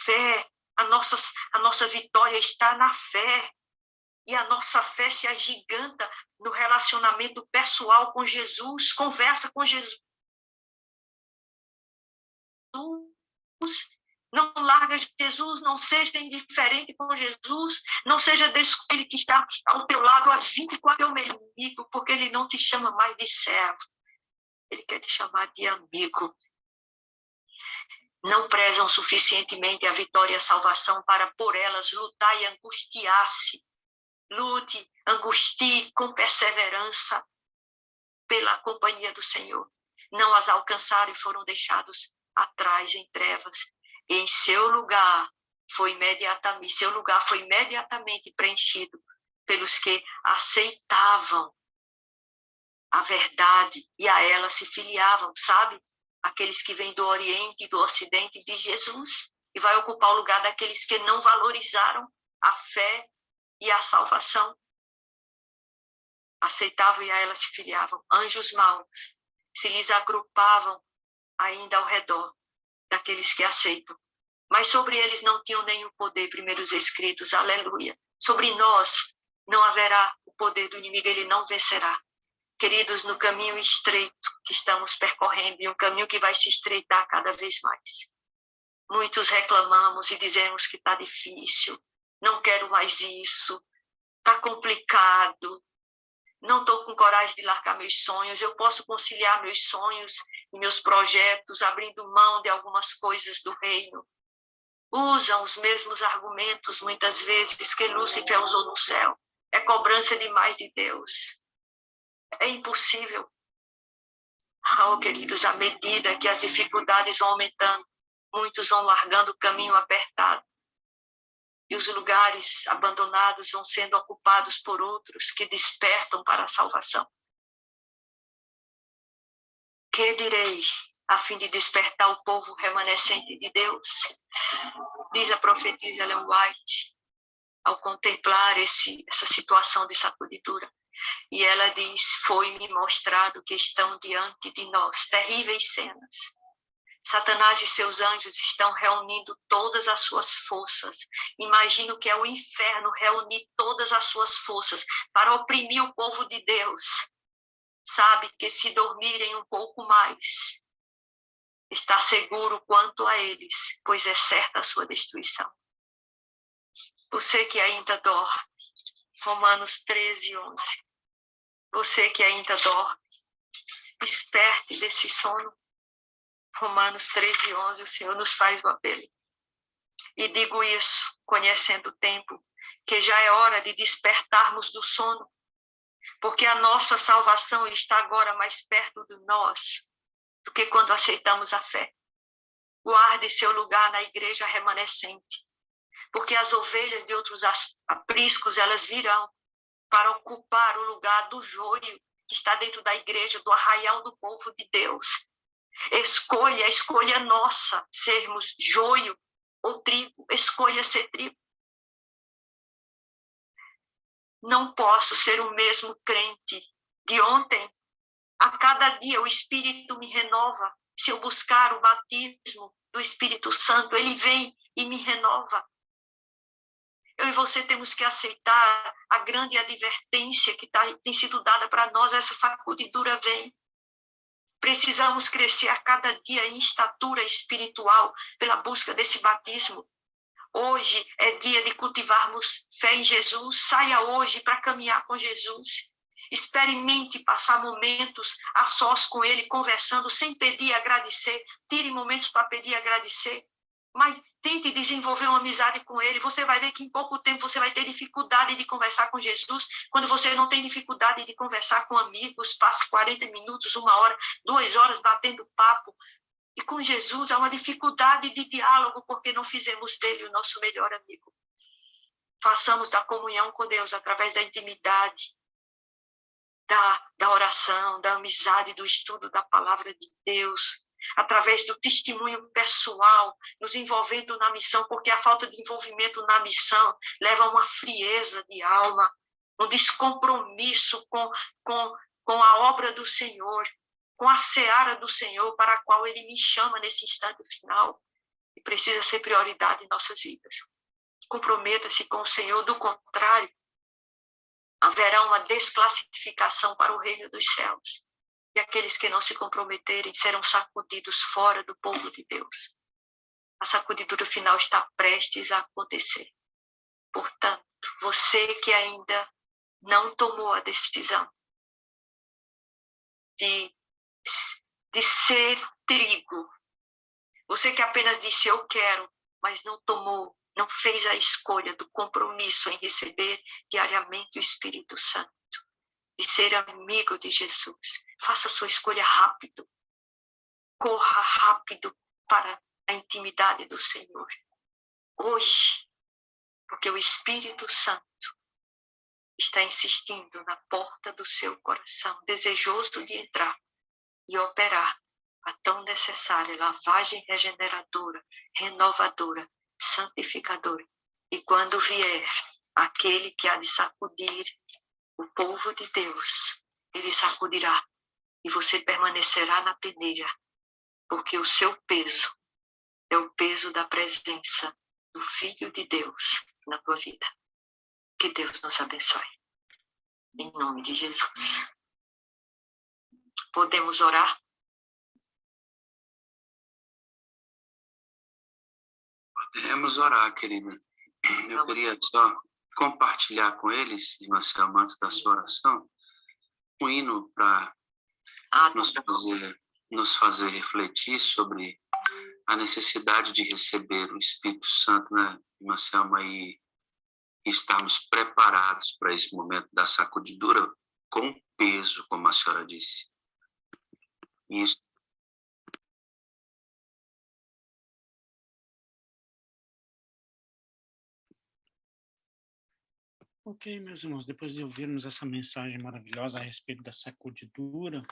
Fé. A nossa vitória está na fé. E a nossa fé se agiganta no relacionamento pessoal com Jesus. Conversa com Jesus. Não larga Jesus, não seja indiferente com Jesus, não seja aquele que está ao teu lado às 24 horas, teu amigo, porque ele não te chama mais de servo, ele quer te chamar de amigo. Não prezam suficientemente a vitória e a salvação para por elas lutar e angustiar-se. Lute, angustie com perseverança pela companhia do Senhor. Não as alcançaram e foram deixados atrás em trevas. Em seu lugar foi imediatamente preenchido pelos que aceitavam a verdade e a ela se filiavam, sabe? Aqueles que vêm do Oriente e do Ocidente de Jesus, e vai ocupar o lugar daqueles que não valorizaram a fé e a salvação. Aceitavam e a ela se filiavam. Anjos maus se lhes agrupavam ainda ao redor daqueles que aceitam. Mas sobre eles não tinham nenhum poder, primeiros escritos, aleluia. Sobre nós não haverá o poder do inimigo, ele não vencerá. Queridos, no caminho estreito que estamos percorrendo, e um caminho que vai se estreitar cada vez mais. Muitos reclamamos e dizemos que está difícil, não quero mais isso, está complicado, não estou com coragem de largar meus sonhos, eu posso conciliar meus sonhos e meus projetos, abrindo mão de algumas coisas do reino. usam os mesmos argumentos, muitas vezes, que Lúcifer usou no céu. É cobrança demais de Deus. É impossível. Oh, queridos, à medida que as dificuldades vão aumentando, muitos vão largando o caminho apertado. E os lugares abandonados vão sendo ocupados por outros que despertam para a salvação. Que direi a fim de despertar o povo remanescente de Deus? Diz a profetisa Ellen White, ao contemplar essa situação de sacudidura. E ela diz, foi-me mostrado que estão diante de nós terríveis cenas. Satanás e seus anjos estão reunindo todas as suas forças. Imagino que é o inferno reunir todas as suas forças para oprimir o povo de Deus. Sabe que se dormirem um pouco mais, está seguro quanto a eles, pois é certa a sua destruição. Você que ainda dorme, Romanos 13, 11. Você que ainda dorme, desperte desse sono. Romanos 13, 11, o Senhor nos faz o apelo. E digo isso, conhecendo o tempo, que já é hora de despertarmos do sono, porque a nossa salvação está agora mais perto de nós do que quando aceitamos a fé. Guarde seu lugar na igreja remanescente, porque as ovelhas de outros apriscos, elas virão para ocupar o lugar do joio que está dentro da igreja, do arraial do povo de Deus. A escolha nossa, sermos joio ou trigo, escolha ser trigo. Não posso ser o mesmo crente de ontem. A cada dia o Espírito me renova. Se eu buscar o batismo do Espírito Santo, ele vem e me renova. Eu e você temos que aceitar a grande advertência que tem sido dada para nós. Essa sacudidura vem. Precisamos crescer a cada dia em estatura espiritual pela busca desse batismo. Hoje é dia de cultivarmos fé em Jesus. Saia hoje para caminhar com Jesus. Experimente passar momentos a sós com Ele, conversando, sem pedir e agradecer. Tire momentos para pedir e agradecer. Mas tente desenvolver uma amizade com Ele. Você vai ver que em pouco tempo você vai ter dificuldade de conversar com Jesus. Quando você não tem dificuldade de conversar com amigos, passe 40 minutos, 1 hora, 2 horas batendo papo. E com Jesus há uma dificuldade de diálogo, porque não fizemos dele o nosso melhor amigo. Façamos da comunhão com Deus através da intimidade, da oração, da amizade, do estudo da palavra de Deus, através do testemunho pessoal, nos envolvendo na missão, porque a falta de envolvimento na missão leva a uma frieza de alma, um descompromisso com a obra do Senhor, com a seara do Senhor para a qual Ele me chama nesse instante final, e precisa ser prioridade em nossas vidas. Comprometa-se com o Senhor, do contrário, haverá uma desclassificação para o reino dos céus. E aqueles que não se comprometerem serão sacudidos fora do povo de Deus. A sacudidura final está prestes a acontecer. Portanto, você que ainda não tomou a decisão de ser trigo, você que apenas disse eu quero, mas não tomou, não fez a escolha do compromisso em receber diariamente o Espírito Santo, de ser amigo de Jesus, faça a sua escolha rápido, corra rápido para a intimidade do Senhor, hoje, porque o Espírito Santo está insistindo na porta do seu coração, desejoso de entrar e operar a tão necessária lavagem regeneradora, renovadora, santificadora. E quando vier aquele que há de sacudir o povo de Deus, ele sacudirá e você permanecerá na peneira, porque o seu peso é o peso da presença do Filho de Deus na tua vida. Que Deus nos abençoe. Em nome de Jesus. Podemos orar? Podemos orar, querida. Eu queria só compartilhar com eles, irmãs amantes da sua oração, um hino para nos fazer refletir sobre a necessidade de receber o Espírito Santo, né, irmã Selma, e estarmos preparados para esse momento da sacudidura com peso, como a senhora disse. Isso. Ok, meus irmãos, depois de ouvirmos essa mensagem maravilhosa a respeito da sacudidura,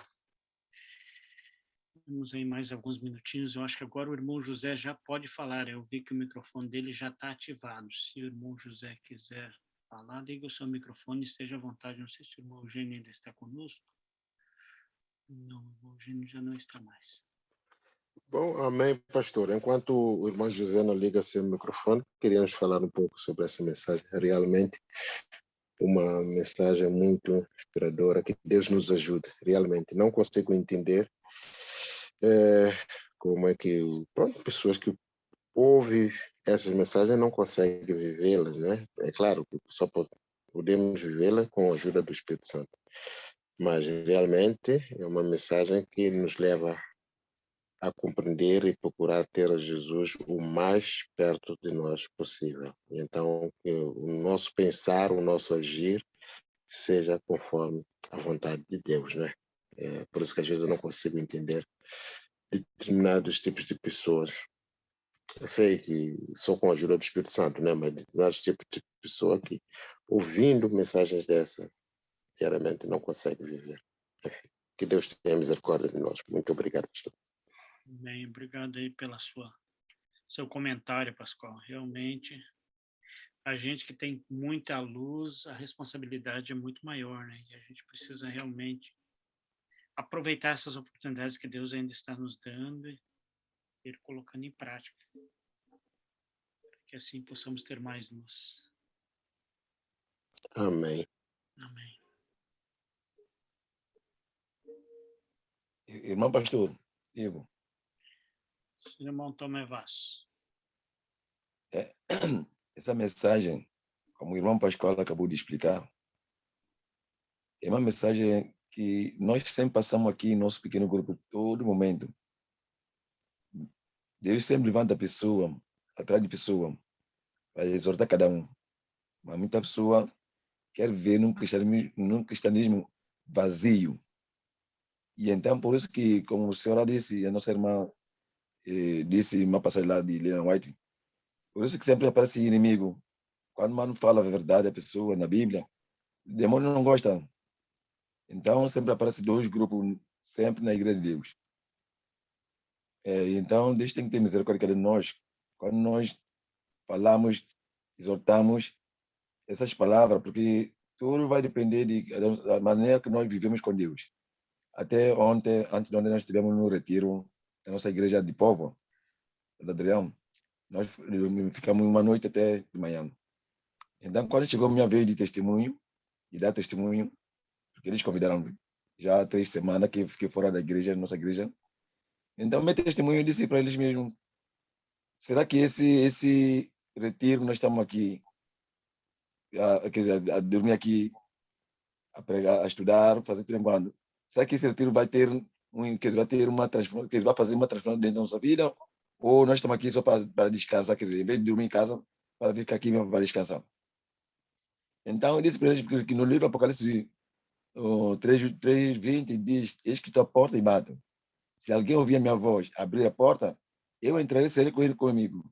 temos aí mais alguns minutinhos. Eu acho que agora o irmão José já pode falar. Eu vi que o microfone dele já está ativado. Se o irmão José quiser falar, liga o seu microfone, esteja à vontade. Não sei se o irmão Eugênio ainda está conosco. Não, o irmão Eugênio já não está mais. Bom, amém, pastor. Enquanto o irmão José não liga seu microfone, queríamos falar um pouco sobre essa mensagem. Realmente, uma mensagem muito inspiradora, que Deus nos ajude. Realmente, não consigo entender como é que pessoas que ouvem essas mensagens não conseguem vivê-las, né? É claro que só podemos vivê-las com a ajuda do Espírito Santo. Mas, realmente, é uma mensagem que nos leva a compreender e procurar ter a Jesus o mais perto de nós possível. Então, que o nosso pensar, o nosso agir, seja conforme a vontade de Deus, né? Por isso que às vezes eu não consigo entender determinados tipos de pessoas. Eu sei que só com a ajuda do Espírito Santo, né? Mas determinados tipos de pessoa que, ouvindo mensagens dessa, diariamente não consegue viver. Enfim, que Deus tenha misericórdia de nós. Muito obrigado, pastor. Bem, obrigado aí pela seu comentário, Pascoal. Realmente, a gente que tem muita luz, a responsabilidade é muito maior, né? E a gente precisa realmente aproveitar essas oportunidades que Deus ainda está nos dando e ir colocando em prática, para que assim possamos ter mais luz. Amém. Amém. Irmão pastor, Igor, Irmão Tomé Vaz. essa mensagem, como o irmão Pascoal acabou de explicar, é uma mensagem que nós sempre passamos aqui em nosso pequeno grupo, todo momento. Deus sempre levanta a pessoa, atrás de pessoa, para exortar cada um. Mas muita pessoa quer ver num cristianismo vazio. E então, por isso que, como a senhora disse, a nossa irmã disse uma passagem lá de Leon White, por isso que sempre aparece inimigo. Quando o mano fala a verdade a pessoa na Bíblia, o demônio não gosta. Então, sempre aparece dois grupos, sempre na igreja de Deus. Então, Deus tem que ter misericórdia de nós. Quando nós falamos, exortamos essas palavras, porque tudo vai depender da maneira que nós vivemos com Deus. Até ontem, antes de ontem, nós estivemos no retiro da nossa igreja de povo, Santo Adrião. Nós ficamos uma noite até de manhã. Então, quando chegou a minha vez de testemunho, de dar testemunho, porque eles convidaram já há 3 semanas que fiquei fora da igreja, nossa igreja. Então, meu testemunho, eu disse para eles mesmo, será que esse retiro, nós estamos aqui, quer dizer, a dormir aqui, a pregar, a estudar, fazer tudo enquanto, será que esse retiro vai ter uma transformação, que vai fazer uma transformação dentro da nossa vida? Ou nós estamos aqui só para descansar, quer dizer, em vez de dormir em casa, para ficar aqui mesmo para descansar? Então, eu disse para eles que no livro Apocalipse 3:20 diz, eis que estou à porta e bato. Se alguém ouvir a minha voz, abrir a porta, eu entrarei e serei com ele comigo.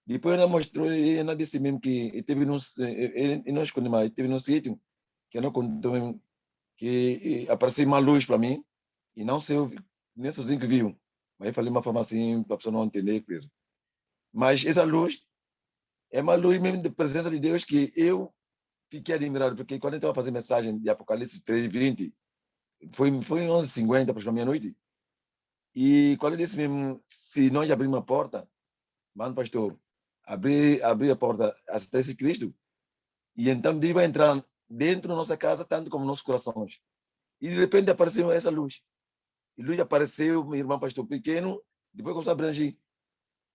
Depois ela mostrou, ela disse mesmo que ele teve num sítio que eu não contou, que apareceu uma luz para mim, e não sei, nem sozinho que viu. Mas eu falei uma forma assim, para a pessoa não entender. Mas essa luz é uma luz mesmo de presença de Deus que eu fiquei admirado, porque quando eu estava fazendo mensagem de Apocalipse 3:20, foi 11h50 para a meia-noite. E quando eu disse mesmo, se nós abrirmos uma porta, mano, pastor, abrir a porta, aceitar esse Cristo, e então Deus vai entrar dentro da nossa casa, tanto como nos nossos corações. E de repente apareceu essa luz. E luz apareceu, meu irmão pastor pequeno, depois começou a abranger.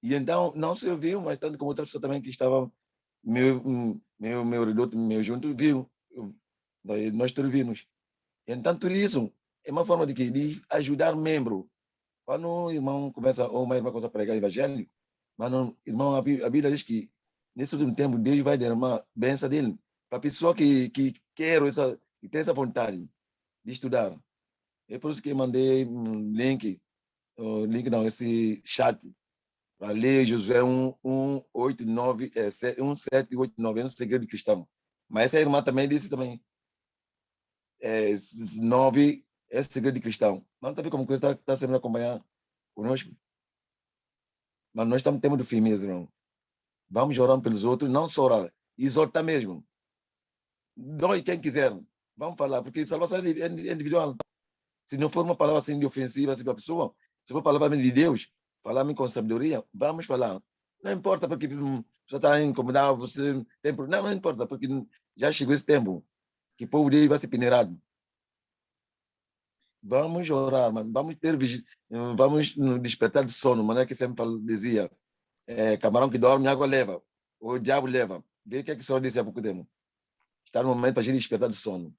E então, não se ouviu, mas tanto como outra pessoa também que estava meu redor, meu junto, viu. Nós todos vimos. Então, tudo isso é uma forma de ajudar membro Quando um irmão começa, ou uma irmã começa a pregar o evangelho, mas não, irmão, a Bíblia diz que nesse último tempo Deus vai derramar a bênção dele para a pessoa que quer essa, que tem essa vontade de estudar. É por isso que eu mandei um link não, esse chat, para ler Josué 1:8-9, 1:7-8-9, é um segredo cristão. Mas essa irmã também disse também, 9 é o segredo cristão. Mas não está vendo como coisa está sempre a acompanhar conosco? Mas nós estamos tendo firmeza, irmão. Vamos orar pelos outros, não só orar, exortar mesmo. Dói quem quiser. Vamos falar, porque salvação é individual. Se não for uma palavra assim de ofensiva assim, para a pessoa, se for palavra de Deus, falar com sabedoria, vamos falar. Não importa porque você está incomodado, você tem problema. Não importa, porque já chegou esse tempo que o povo de Deus vai ser peneirado. Vamos orar, mano. Vamos nos despertar de sono, maneira que sempre dizia, camarão que dorme, água leva, o diabo leva. Vê o que a senhora disse há pouco tempo. Está no momento para a gente despertar do sono.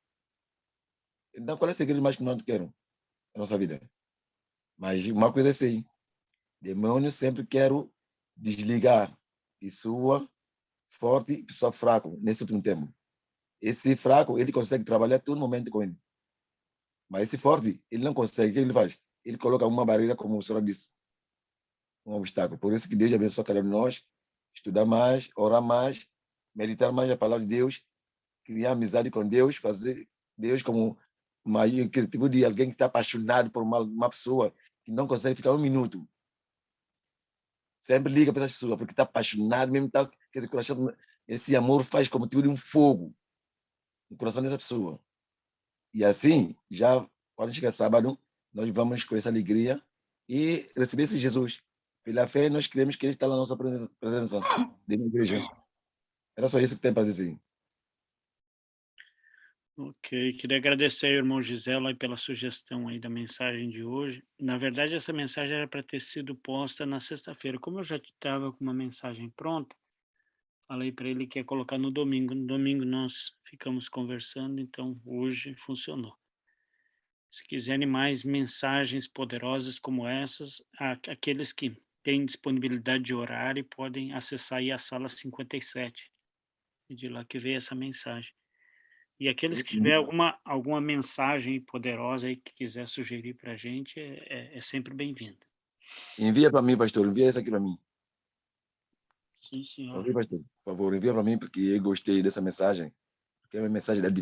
Então, qual é o segredo mais que nós queremos na nossa vida? Mas uma coisa é assim, demônio sempre quero desligar pessoa forte e pessoa fraco nesse último tempo. Esse fraco, ele consegue trabalhar todo momento com ele. Mas esse forte, ele não consegue. O que ele faz? Ele coloca uma barreira, como o senhor disse, um obstáculo. Por isso que Deus abençoe cada um de nós, estudar mais, orar mais, meditar mais a palavra de Deus, criar amizade com Deus, fazer Deus como que tipo de alguém que está apaixonado por uma pessoa que não consegue ficar um minuto. Sempre liga para essa pessoa, porque está apaixonado mesmo, tá, esse coração, esse amor faz como tipo de um fogo no coração dessa pessoa. E assim, já quando chega sábado, nós vamos com essa alegria e receber esse Jesus. Pela fé, nós queremos que ele está na nossa presença dentro da igreja. Era só isso que tem para dizer. Ok, queria agradecer ao irmão Gisela aí pela sugestão aí da mensagem de hoje. Na verdade, essa mensagem era para ter sido posta na sexta-feira. Como eu já estava com uma mensagem pronta, falei para ele que ia colocar no domingo. No domingo nós ficamos conversando, então hoje funcionou. Se quiserem mais mensagens poderosas como essas, aqueles que têm disponibilidade de horário podem acessar aí a sala 57, e de lá que veio essa mensagem. E aqueles que tiver alguma mensagem poderosa aí que quiser sugerir para a gente, é sempre bem-vindo. Envia para mim, pastor, envia isso aqui para mim. Sim, senhor. Envia, pastor, por favor, envia para mim, porque eu gostei dessa mensagem, porque é uma mensagem da